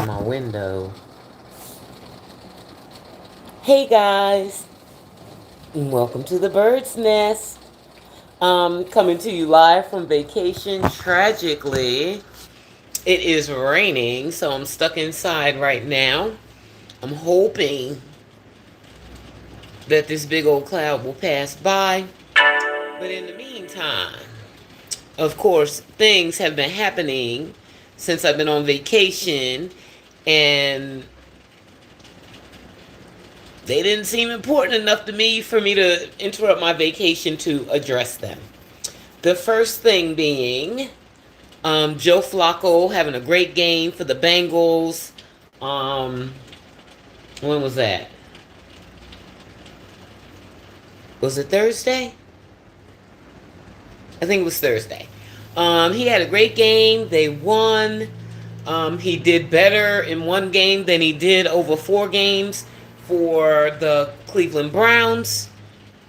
open my window. Hey guys, welcome to the Bird's Nest. Coming to you live from vacation. Tragically, it is raining, so I'm stuck inside right now. I'm hoping that this big old cloud will pass by. But in the meantime, of course, things have been happening since I've been on vacation, and they didn't seem important enough to me for me to interrupt my vacation to address them. The first thing being Joe Flacco having a great game for the Bengals. Um, when was that? Was it Thursday? I think it was Thursday. He had a great game. They won. He did better in one game than he did over 4 games for the Cleveland Browns,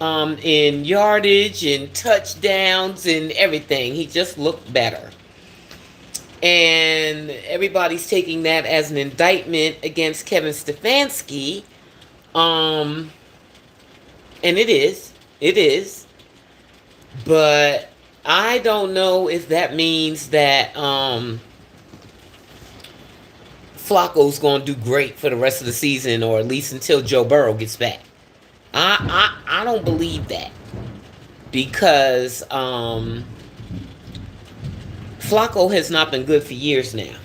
in yardage and touchdowns and everything. He just looked better. And everybody's taking that as an indictment against Kevin Stefanski. Um, and it is. It is. But I don't know if that means that Flacco's going to do great for the rest of the season, or at least until Joe Burrow gets back. I don't believe that, because Flacco has not been good for years now.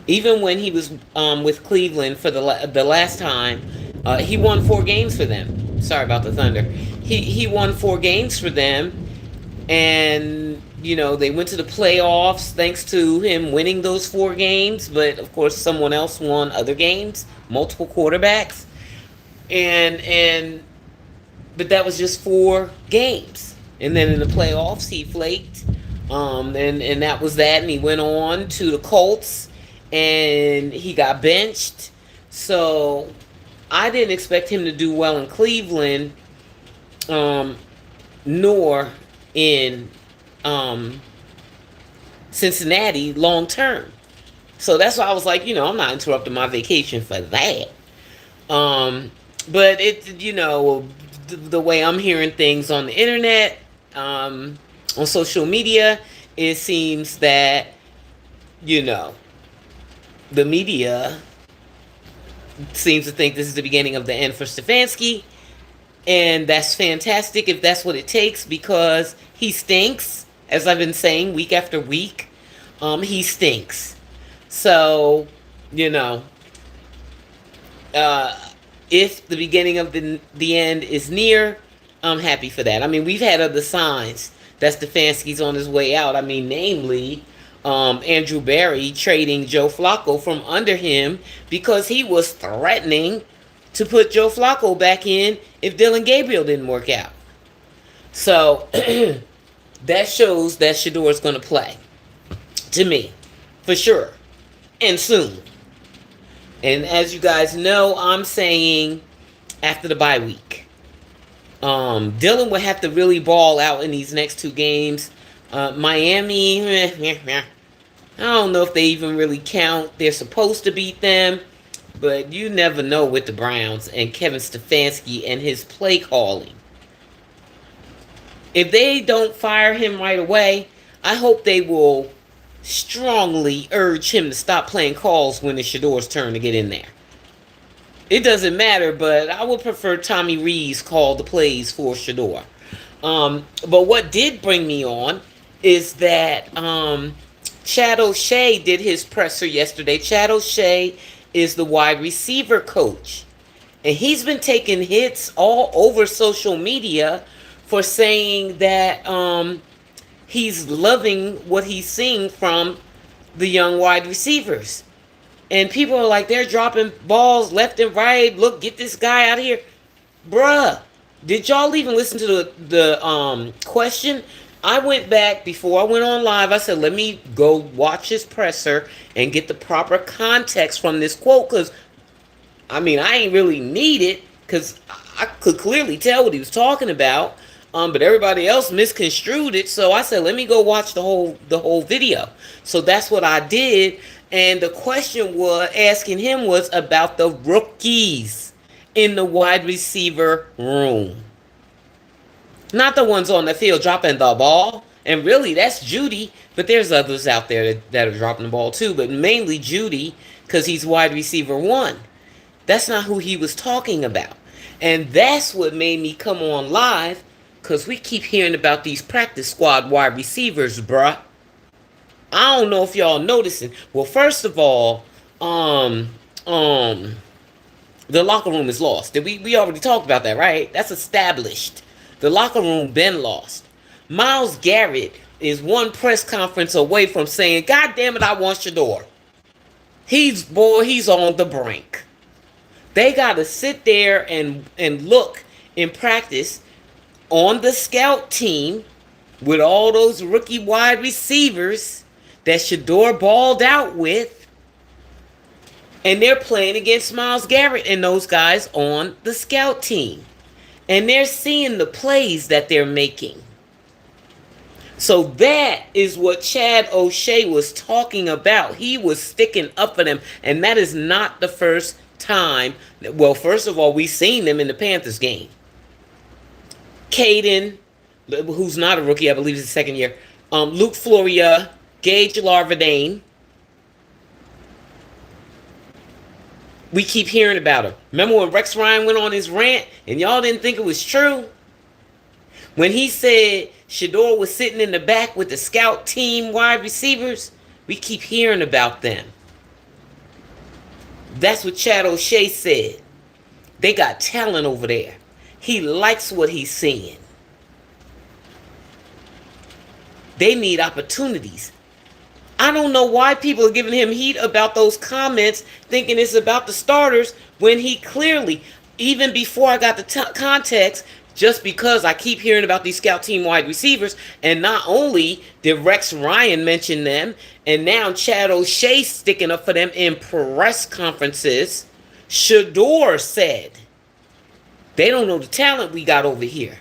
Even when he was with Cleveland for the last time, he won 4 games for them. Sorry about the thunder. He won 4 games for them, and they went to the playoffs thanks to him winning those 4 games. But of course, someone else won other games, multiple quarterbacks, and but that was just 4 games. And then in the playoffs, he flaked, and that was that. And he went on to the Colts, and he got benched. So I didn't expect him to do well in Cleveland, nor in Cincinnati long term. So that's why I was like, I'm not interrupting my vacation for that. But the way I'm hearing things on the internet, on social media, it seems that, the media seems to think this is the beginning of the end for Stefanski. And that's fantastic if that's what it takes, because he stinks, as I've been saying week after week. He stinks. So, if the beginning of the end is near, I'm happy for that. I mean, we've had other signs that Stefanski's on his way out. I mean, namely, Andrew Berry trading Joe Flacco from under him because he was threatening to put Joe Flacco back in if Dylan Gabriel didn't work out. So that shows that Shedeur is going to play, to me, for sure, and soon. And as you guys know, I'm saying after the bye week. Dylan would have to really ball out in these next 2 games. Miami, I don't know if they even really count. They're supposed to beat them. But you never know with the Browns and Kevin Stefanski and his play calling. If they don't fire him right away, I hope they will strongly urge him to stop playing calls when it's Shedeur's turn to get in there. It doesn't matter, but I would prefer Tommy Rees call the plays for Shedeur. But what did bring me on is that Chad O'Shea did his presser yesterday. Chad O'Shea is the wide receiver coach. And he's been taking hits all over social media for saying that he's loving what he's seeing from the young wide receivers. And people are like, they're dropping balls left and right. Look, get this guy out of here. Bruh, did y'all even listen to the question? I went back before I went on live. I said, let me go watch his presser and get the proper context from this quote. Because, I ain't really need it, because I could clearly tell what he was talking about. But everybody else misconstrued it. So I said, let me go watch the whole video. So that's what I did. And the question was asking him was about the rookies in the wide receiver room. Not the ones on the field dropping the ball. And really, that's Judy. But there's others out there that are dropping the ball too. But mainly Judy, because he's wide receiver one. That's not who he was talking about. And that's what made me come on live. Because we keep hearing about these practice squad wide receivers, bruh. I don't know if y'all noticing. Well, first of all, the locker room is lost. We already talked about that, right? That's established. The locker room been lost. Myles Garrett is one press conference away from saying, "God damn it, I want Shedeur." He's on the brink. They gotta sit there and look in practice on the scout team with all those rookie wide receivers that Shedeur balled out with. And they're playing against Myles Garrett and those guys on the scout team. And they're seeing the plays that they're making. So that is what Chad O'Shea was talking about. He was sticking up for them. And that is not the first time. Well, first of all, we've seen them in the Panthers game. Caden, who's not a rookie, I believe is his second year. Luke Floria, Gage Larvadain. We keep hearing about him. Remember when Rex Ryan went on his rant and y'all didn't think it was true? When he said Shedeur was sitting in the back with the scout team wide receivers, we keep hearing about them. That's what Chad O'Shea said. They got talent over there. He likes what he's seeing. They need opportunities. I don't know why people are giving him heat about those comments, thinking it's about the starters, when he clearly, even before I got the context, just because I keep hearing about these scout team wide receivers, and not only did Rex Ryan mention them, and now Chad O'Shea sticking up for them in press conferences, Shedeur said, they don't know the talent we got over here.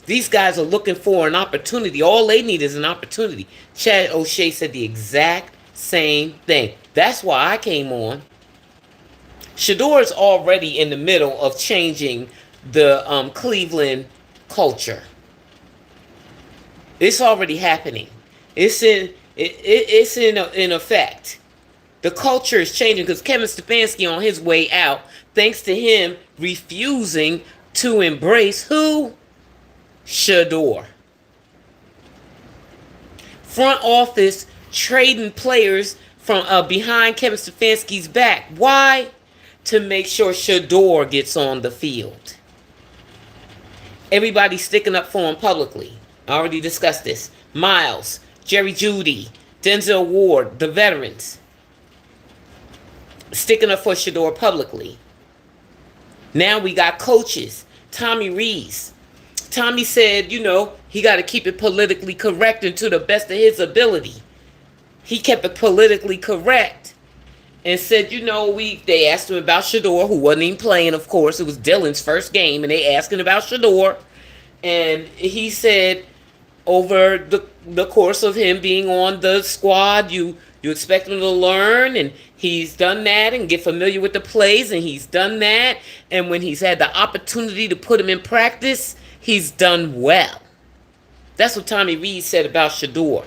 These guys are looking for an opportunity. All they need is an opportunity. Chad O'Shea said the exact same thing. That's why I came on. Shedeur is already in the middle of changing the Cleveland culture. It's already happening. It's in effect. The culture is changing because Kevin Stefanski on his way out, thanks to him refusing to embrace who? Shedeur. Front office trading players from behind Kevin Stefanski's back. Why? To make sure Shedeur gets on the field. Everybody's sticking up for him publicly. I already discussed this. Miles, Jerry Jeudy, Denzel Ward, the veterans. Sticking up for Shedeur publicly. Now we got coaches. Tommy Rees. Tommy said, he got to keep it politically correct and to the best of his ability. He kept it politically correct and said, they asked him about Shedeur, who wasn't even playing, of course. It was Dylan's first game, and they asked him about Shedeur. And he said, over the course of him being on the squad, you expect him to learn, and he's done that and get familiar with the plays, and he's done that. And when he's had the opportunity to put him in practice, he's done well. That's what Tommy Reed said about Shedeur.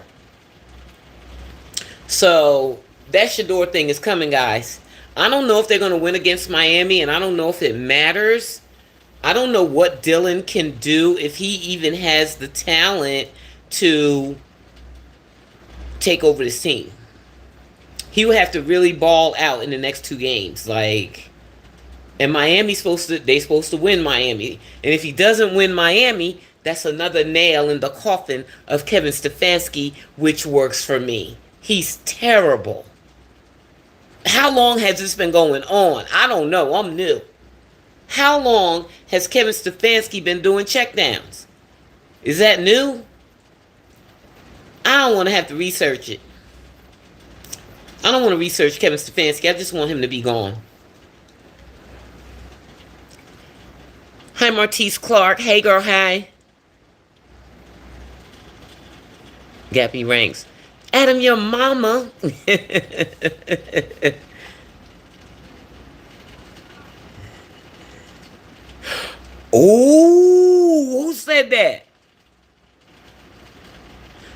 So that Shedeur thing is coming, guys. I don't know if they're going to win against Miami, and I don't know if it matters. I don't know what Dylan can do, if he even has the talent to take over this team. He would have to really ball out in the next two games. And Miami's supposed to win Miami. And if he doesn't win Miami, that's another nail in the coffin of Kevin Stefanski, which works for me. He's terrible. How long has this been going on? I don't know. I'm new. How long has Kevin Stefanski been doing checkdowns? Is that new? I don't want to have to research it. I don't want to research Kevin Stefanski. I just want him to be gone. Hi, Martise Clark. Hey, girl, hi. Gappy Ranks. Adam, your mama. Oh, who said that?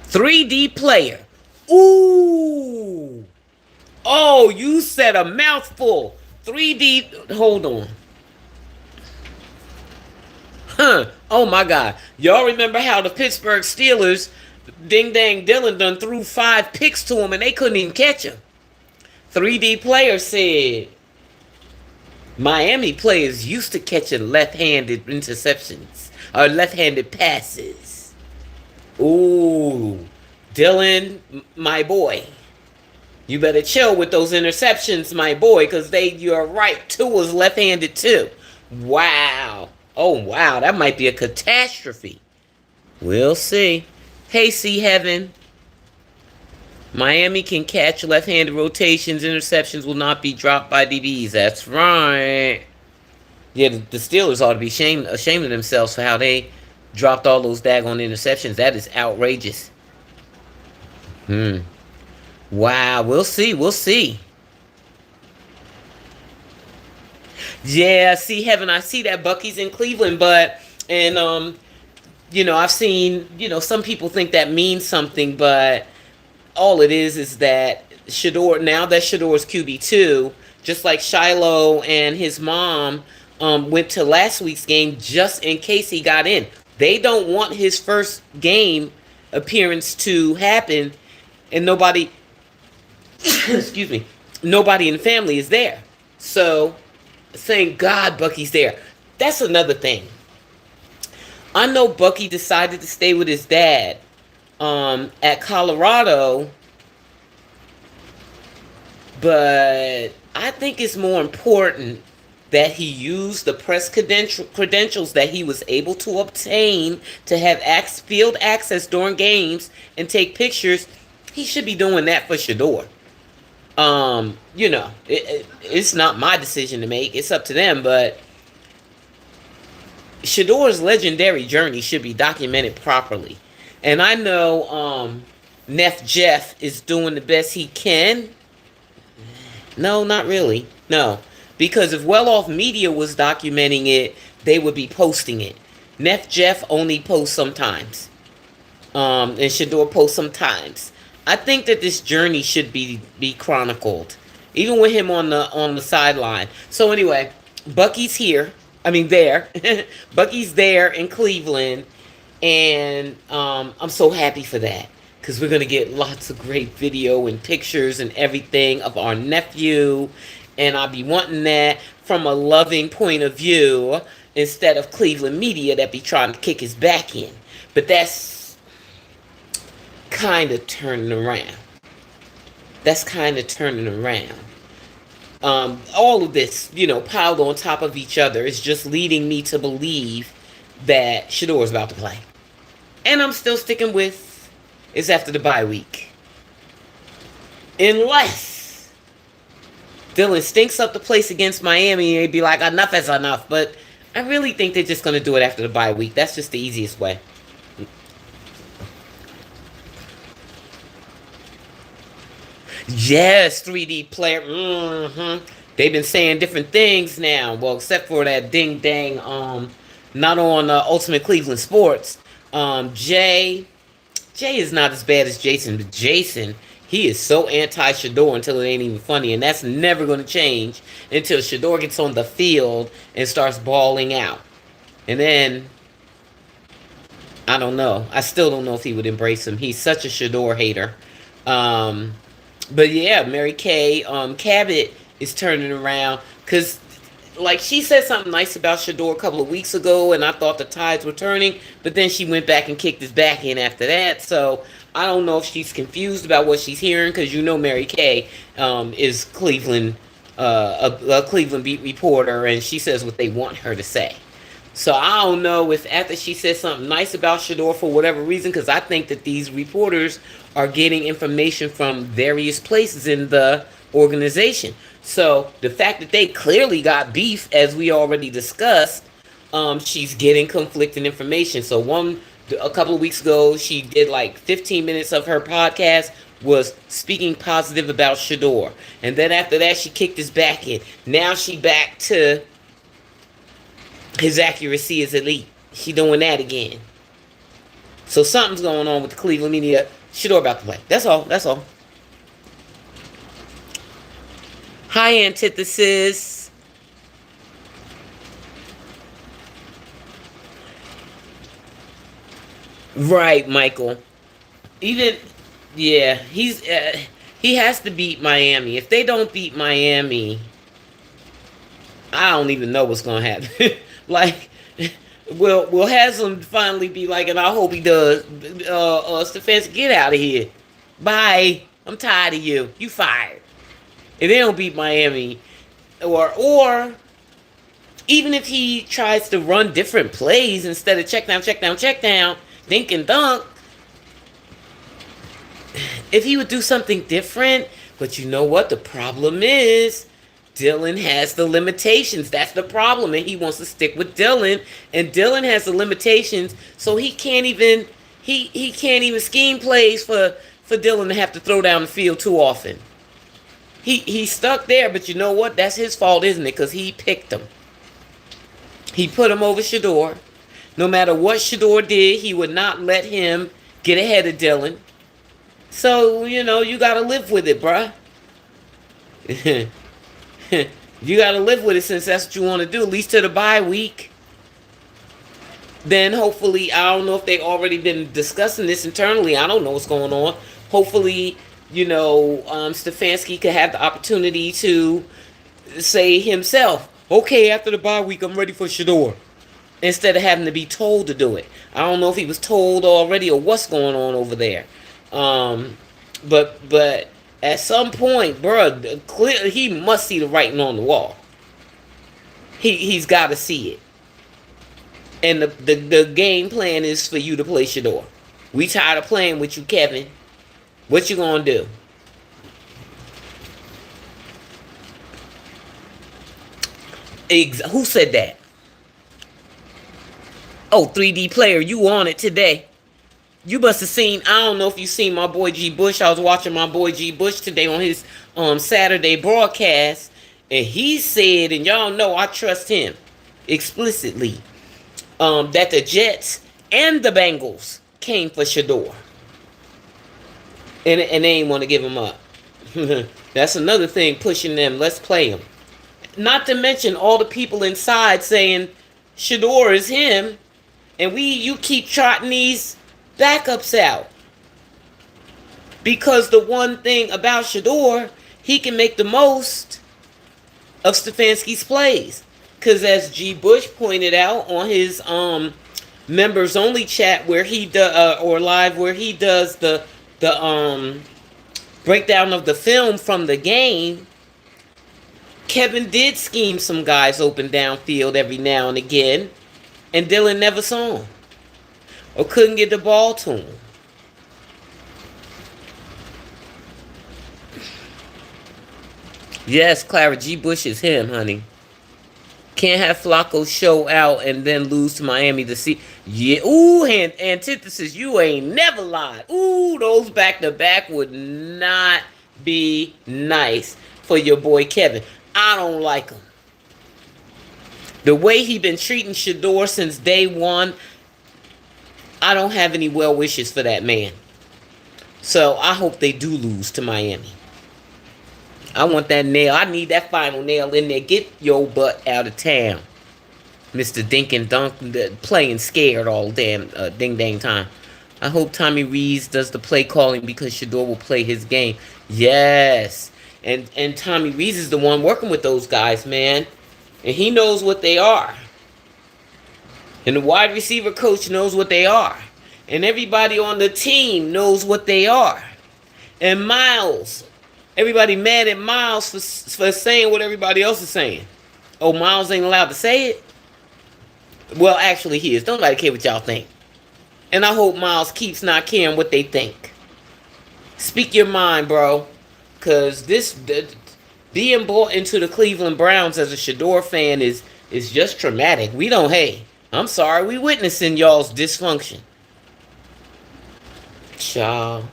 3D player. Ooh. Oh, you said a mouthful. 3D. Hold on. Huh. Oh my God. Y'all remember how the Pittsburgh Steelers, Ding Dang Dylan done threw 5 picks to him and they couldn't even catch him. 3D player said Miami players used to catching left-handed interceptions or left-handed passes. Ooh. Dylan, my boy. You better chill with those interceptions, my boy, because you're right, Tua's left-handed too. Wow. Oh, wow, that might be a catastrophe. We'll see. Hey, C Heaven. Miami can catch left-handed rotations. Interceptions will not be dropped by DBs. That's right. Yeah, the Steelers ought to be ashamed of themselves for how they dropped all those daggone interceptions. That is outrageous. Wow, we'll see. We'll see. Yeah, see, Heaven, I see that Bucky's in Cleveland, I've seen, some people think that means something, but all it is that Shedeur, now that Shedeur's QB2, just like Shiloh and his mom went to last week's game just in case he got in. They don't want his first game appearance to happen and nobody, excuse me, nobody in the family is there. So, thank God Bucky's there. That's another thing. I know Bucky decided to stay with his dad at Colorado, but I think it's more important that he used the press credentials that he was able to obtain to have field access during games and take pictures. He should be doing that for Shedeur. It's not my decision to make. It's up to them, but Shedeur's legendary journey should be documented properly. And I know Neff Jeff is doing the best he can. No, not really. No. Because if Well Off Media was documenting it, they would be posting it. Neff Jeff only posts sometimes. And Shedeur posts sometimes. I think that this journey should be chronicled. Even with him on the sideline. So anyway, Bucky's here. I mean there. Bucky's there in Cleveland. And I'm so happy for that. Because we're going to get lots of great video and pictures and everything of our nephew. And I'll be wanting that from a loving point of view instead of Cleveland media that be trying to kick his back in. But that's kind of turning around. That's kind of turning around. All of this, piled on top of each other is just leading me to believe that Shedeur is about to play. And I'm still sticking with it's after the bye week. Unless Dylan stinks up the place against Miami and they'd be like, enough is enough. But I really think they're just going to do it after the bye week. That's just the easiest way. Yes, 3D player. They've been saying different things now. Well, except for that ding dang, not on Ultimate Cleveland Sports. Jay is not as bad as Jason, but Jason, he is so anti-Shedeur until it ain't even funny, and that's never going to change until Shedeur gets on the field and starts balling out. And then, I don't know. I still don't know if he would embrace him. He's such a Shedeur hater. But yeah, Mary Kay Cabot is turning around because, like, she said something nice about Shedeur a couple of weeks ago, and I thought the tides were turning, but then she went back and kicked his back in after that. So I don't know if she's confused about what she's hearing because Mary Kay is Cleveland, a Cleveland beat reporter, and she says what they want her to say. So I don't know if after she said something nice about Shedeur for whatever reason, because I think that these reporters are getting information from various places in the organization. So the fact that they clearly got beef, as we already discussed, she's getting conflicting information. So a couple of weeks ago, she did like 15 minutes of her podcast was speaking positive about Shedeur. And then after that, she kicked his back in. Now she back to his accuracy is elite. She doing that again. So something's going on with the Cleveland media. Shedeur about to play. That's all. That's all. Hi, Antithesis. Right, Michael. Even, yeah, he has to beat Miami. If they don't beat Miami, I don't even know what's gonna happen. Like, will Haslam finally be like, and I hope he does. Stefanski, get out of here. Bye. I'm tired of you. You fired. If they don't beat Miami, or even if he tries to run different plays instead of check down, dink and dunk, if he would do something different, but you know what? The problem is Dylan has the limitations. That's the problem, and he wants to stick with Dylan, and Dylan has the limitations, so he can't even scheme plays for Dylan to have to throw down the field too often. He's stuck there, but you know what? That's his fault, isn't it? Because he picked him. He put him over Shedeur. No matter what Shedeur did, he would not let him get ahead of Dylan. So, you know, you got to live with it, bruh. You got to live with it since that's what you want to do, at least to the bye week. Then hopefully, I don't know if they've already been discussing this internally. I don't know what's going on. Hopefully, you know, Stefanski could have the opportunity to say himself, okay, after the bye week, I'm ready for Shedeur. Instead of having to be told to do it. I don't know if he was told already or what's going on over there. But at some point, bro, clearly he must see the writing on the wall. He's got to see it. And the game plan is for you to play Shedeur. We tired of playing with you, Kevin. What you gonna do? Who said that? Oh, 3D player, you on it today. You must have seen, I don't know if you seen my boy G Bush. I was watching my boy G Bush today on his Saturday broadcast. And he said, and y'all know I trust him explicitly, that the Jets and the Bengals came for Shedeur. And they ain't want to give him up. That's another thing pushing them. Let's play him. Not to mention all the people inside saying Shedeur is him. And you keep trotting these backups out. Because the one thing about Shedeur, he can make the most of Stefanski's plays. Because as G. Bush pointed out on his members only chat where he does, or live where he does the breakdown of the film from the game, Kevin did scheme some guys open downfield every now and again, and Dylan never saw him or couldn't get the ball to him. Yes, Clara, G. Bush is him, honey. Can't have Flacco show out and then lose to Miami to see. Yeah, ooh, Antithesis, you ain't never lied. Ooh, those back-to-back would not be nice for your boy Kevin. I don't like him. The way he been treating Shedeur since day one, I don't have any well wishes for that man. So I hope they do lose to Miami. I want that nail. I need that final nail in there. Get your butt out of town. Mr. Dink and Dunk playing scared all damn ding-dang time. I hope Tommy Rees does the play calling because Shedeur will play his game. Yes. And Tommy Rees is the one working with those guys, man. And he knows what they are. And the wide receiver coach knows what they are. And everybody on the team knows what they are. And Miles... Everybody mad at Miles for saying what everybody else is saying. Oh, Miles ain't allowed to say it? Well, actually he is. Don't nobody care what y'all think. And I hope Miles keeps not caring what they think. Speak your mind, bro. Because being brought into the Cleveland Browns as a Shedeur fan is just traumatic. We don't, hey, I'm sorry. We witnessing y'all's dysfunction. Child.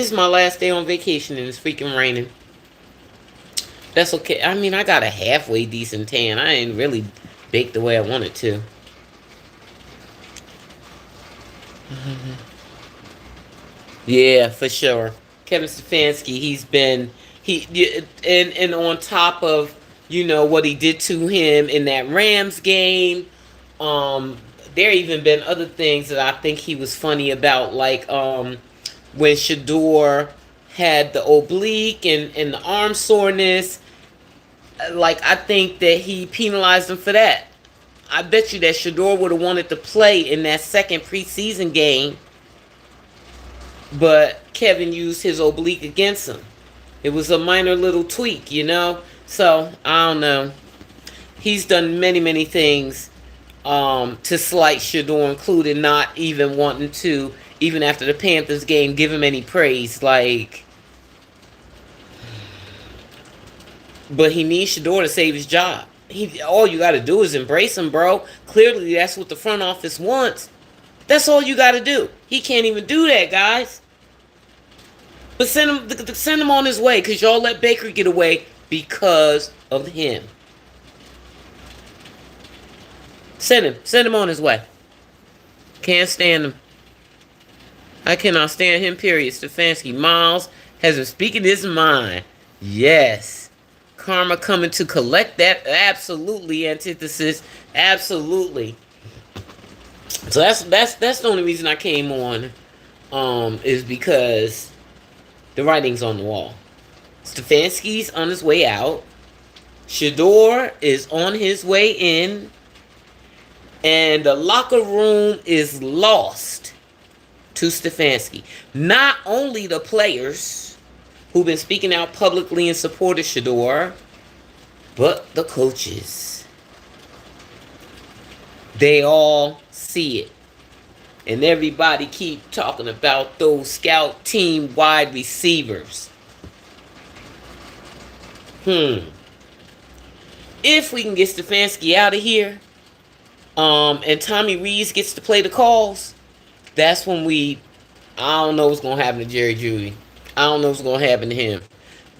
This is my last day on vacation and it's freaking raining. That's okay. I mean, I got a halfway decent tan. I ain't really baked the way I wanted to. Yeah, for sure. Kevin Stefanski, he's been and on top of what he did to him in that Rams game. Um, there even been other things that I think he was funny about, like when Shedeur had the oblique and the arm soreness. Like, I think that he penalized him for that. I bet you that Shedeur would have wanted to play in that second preseason game, but Kevin used his oblique against him. It was a minor little tweak. So, I don't know. He's done many, many things to slight Shedeur, including not even wanting to, even after the Panthers game, give him any praise. Like, but he needs Shedeur to save his job. All you got to do is embrace him, bro. Clearly, that's what the front office wants. That's all you got to do. He can't even do that, guys. But send him on his way, because y'all let Baker get away because of him. Send him on his way. Can't stand him. I cannot stand him, period. Stefanski. Miles has been speaking his mind. Yes. Karma coming to collect that. Absolutely, antithesis. Absolutely. So that's the only reason I came on. Is because the writing's on the wall. Stefanski's on his way out. Shedeur is on his way in. And the locker room is lost to Stefanski. Not only the players who've been speaking out publicly in support of Shedeur, but the coaches. They all see it. And everybody keep talking about those scout team wide receivers. If we can get Stefanski out of here, and Tommy Rees gets to play the calls, that's when I don't know what's going to happen to Jerry Jeudy. I don't know what's going to happen to him.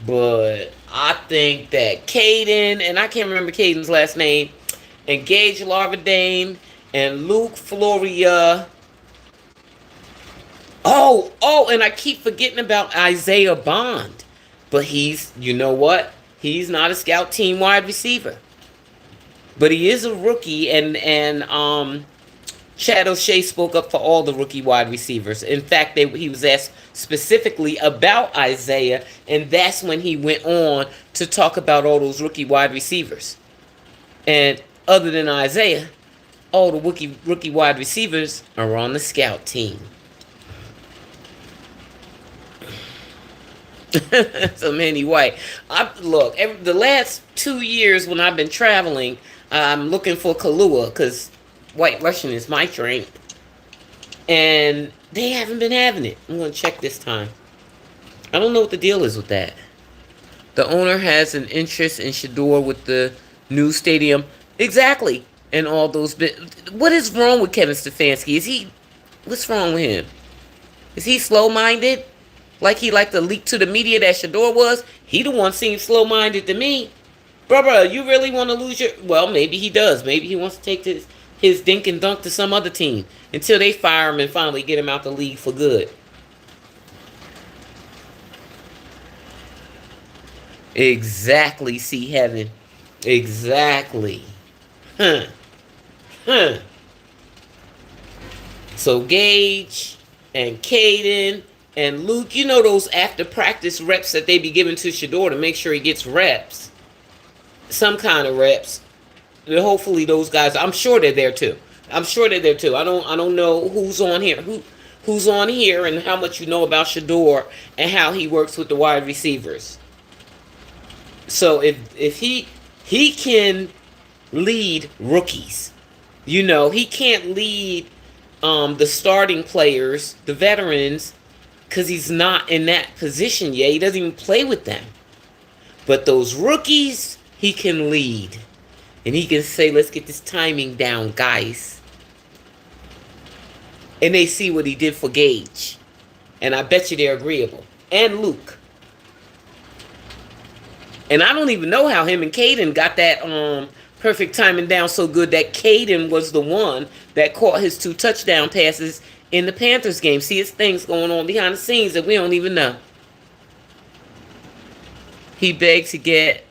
But I think that Caden, and I can't remember Caden's last name, and Gage Larvadane, and Luke Floria. And I keep forgetting about Isaiah Bond. But you know what? He's not a scout team wide receiver. But he is a rookie, and Shadow Shea spoke up for all the rookie wide receivers. In fact, he was asked specifically about Isaiah, and that's when he went on to talk about all those rookie wide receivers. And other than Isaiah, all the rookie wide receivers are on the scout team. So anyway, look, the last 2 years when I've been traveling, I'm looking for Kahlua because White Russian is my drink. And they haven't been having it. I'm going to check this time. I don't know what the deal is with that. The owner has an interest in Shedeur with the new stadium. Exactly. And all those what is wrong with Kevin Stefanski? What's wrong with him? Is he slow-minded? Like he liked to leak to the media that Shedeur was? He the one seemed slow-minded to me. Brother, you really want to lose your... Well, maybe he does. Maybe he wants to take his dink and dunk to some other team until they fire him and finally get him out the league for good. Exactly, see heaven. Exactly. So Gage and Caden and Luke, you know those after practice reps that they be giving to Shedeur to make sure he gets reps. Some kind of reps. Hopefully those guys, I'm sure they're there too. I don't know who's on here and how much you know about Shedeur and how he works with the wide receivers. So if he can lead rookies, he can't lead the starting players, the veterans, because he's not in that position yet. He doesn't even play with them. But those rookies, he can lead. And he can say, let's get this timing down, guys. And they see what he did for Gage. And I bet you they're agreeable. and Luke. And I don't even know how him and Caden got that perfect timing down so good that Caden was the one that caught his 2 touchdown passes in the Panthers game. See, it's things going on behind the scenes that we don't even know. He begged to get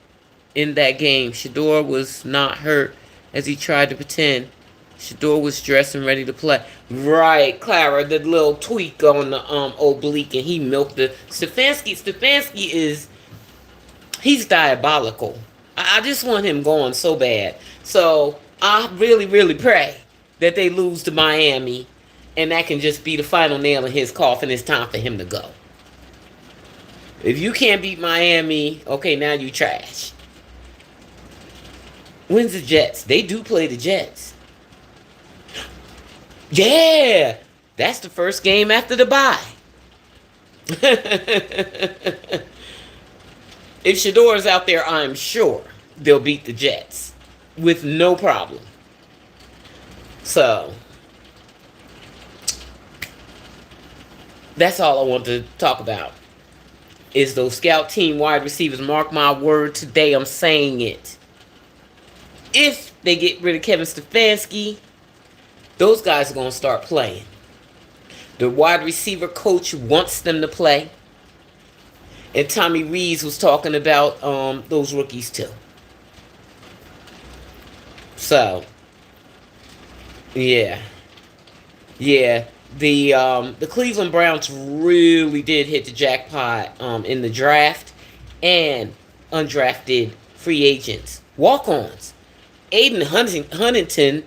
in that game. Shedeur was not hurt as he tried to pretend. Shedeur was dressed and ready to play. Right, Clara, the little tweak on the oblique, and he milked the Stefanski. Stefanski is, he's diabolical. I just want him going so bad. So I really, really pray that they lose to Miami, and that can just be the final nail in his coffin. It's time for him to go. If you can't beat Miami, okay, now you trash. When's the Jets? They do play the Jets. Yeah, that's the first game after the bye. If Shedeur's out there, I'm sure they'll beat the Jets with no problem. So that's all I want to talk about. Is those scout team wide receivers. Mark my word, today I'm saying it. If they get rid of Kevin Stefanski, those guys are going to start playing. The wide receiver coach wants them to play. And Tommy Rees was talking about those rookies too. So, yeah. Yeah. The Cleveland Browns really did hit the jackpot in the draft and undrafted free agents. Walk-ons. Huntington.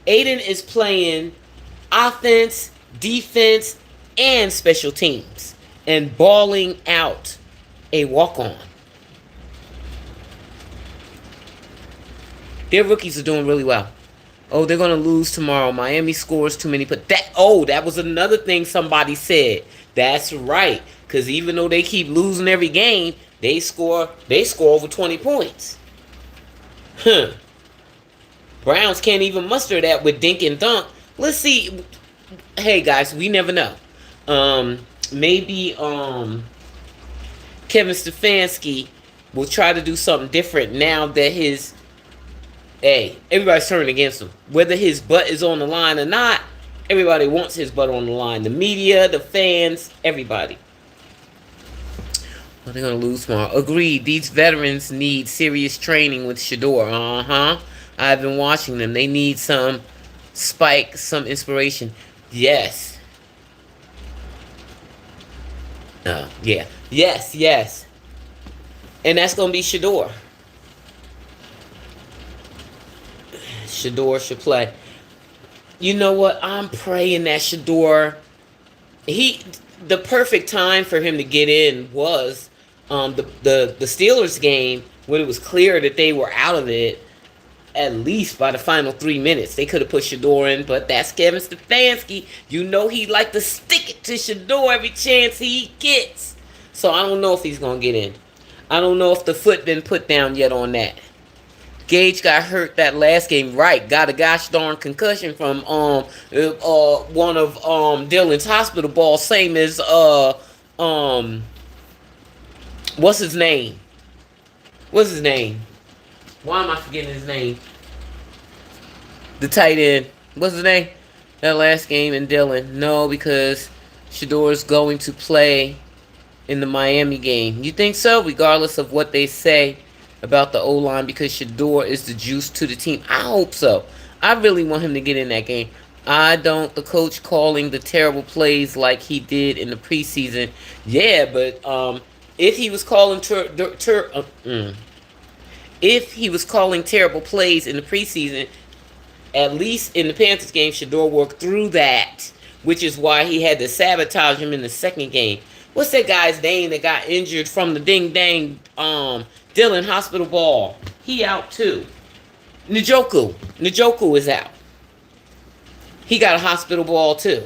Aiden is playing offense, defense, and special teams and balling out a walk-on. Their rookies are doing really well. Oh, they're going to lose tomorrow. Miami scores too many. But that was another thing somebody said. That's right. Because even though they keep losing every game, they score over 20 points. Browns can't even muster that with dink and dunk. Let's see. Hey, guys, we never know. Maybe Kevin Stefanski will try to do something different now that his... Hey, everybody's turning against him. Whether his butt is on the line or not, everybody wants his butt on the line. The media, the fans, everybody. Well, they're going to lose tomorrow. Agreed. These veterans need serious training with Shedeur. I've been watching them. They need some spike, some inspiration. Yes. Yeah. Yes. And that's going to be Shedeur. Shedeur should play. You know what? I'm praying that Shedeur... The perfect time for him to get in was the Steelers game when it was clear that they were out of it at least by the final 3 minutes. They could have put Shedeur in, but that's Kevin Stefanski. You know he like to stick it to Shedeur every chance he gets. So I don't know if he's going to get in. I don't know if the foot been put down yet on that. Gage got hurt that last game, right? Got a gosh darn concussion from one of Dylan's hospital balls, same as what's his name? Why am I forgetting his name? The tight end. What's his name? That last game in Dylan. No, because Shedeur is going to play in the Miami game. You think so? Regardless of what they say about the O-line, because Shedeur is the juice to the team. I hope so. I really want him to get in that game. I don't. The coach calling the terrible plays like he did in the preseason. Yeah, but if he was calling if he was calling terrible plays in the preseason, at least in the Panthers game, Shedeur worked through that, which is why he had to sabotage him in the second game. What's that guy's name that got injured from the ding-dang Dylan hospital ball? He out too. Njoku is out. He got a hospital ball too.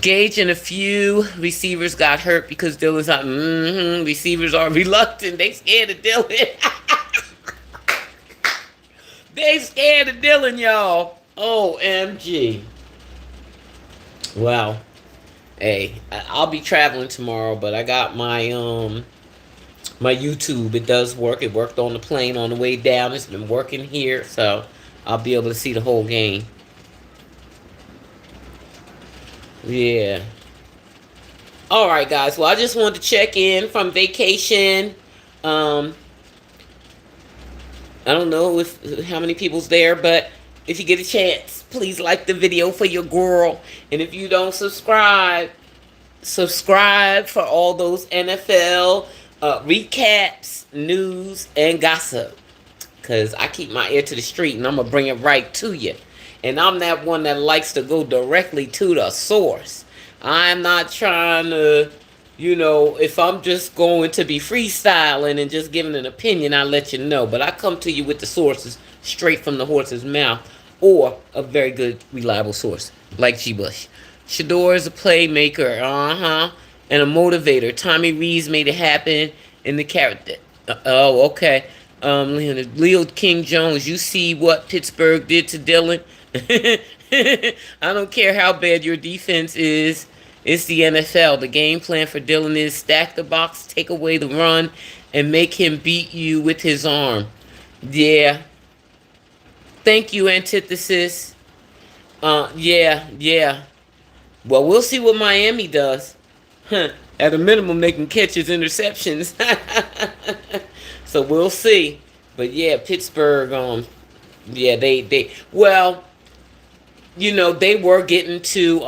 Gage and a few receivers got hurt because Dylan's out. Receivers are reluctant. They scared of Dylan. They scared of Dylan, y'all. OMG. Well, hey, I'll be traveling tomorrow, but I got my YouTube. It does work. It worked on the plane on the way down. It's been working here, so I'll be able to see the whole game. Yeah. All right, guys. Well, I just wanted to check in from vacation. Um, I don't know if how many people's there, but if you get a chance, please like the video for your girl. And if you don't subscribe, subscribe for all those NFL recaps, news, and gossip. Because I keep my ear to the street and I'm going to bring it right to you. And I'm that one that likes to go directly to the source. I'm not trying to, if I'm just going to be freestyling and just giving an opinion, I'll let you know. But I come to you with the sources straight from the horse's mouth or a very good, reliable source like G. Bush. Shedeur is a playmaker, and a motivator. Tommy Rees made it happen in the character. Oh, okay. Leo King Jones, you see what Pittsburgh did to Dylan? I don't care how bad your defense is. It's the NFL. The game plan for Dylan is stack the box, take away the run, and make him beat you with his arm. Yeah. Thank you, Antithesis. Yeah. Well, we'll see what Miami does. At a minimum, they can catch his interceptions. So we'll see. But yeah, Pittsburgh, yeah, well, they were getting to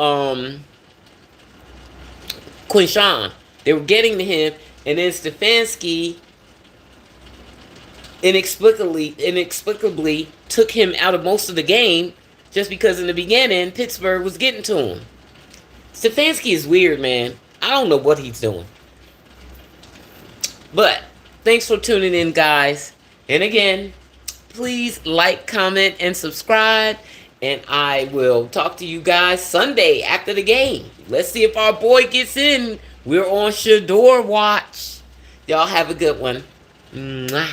Quinshawn. They were getting to him, and then Stefanski inexplicably took him out of most of the game just because in the beginning Pittsburgh was getting to him. Stefanski is weird, man. I don't know what he's doing. But thanks for tuning in, guys. And again, please like, comment, and subscribe. And I will talk to you guys Sunday after the game. Let's see if our boy gets in. We're on Shedeur watch. Y'all have a good one. Mwah.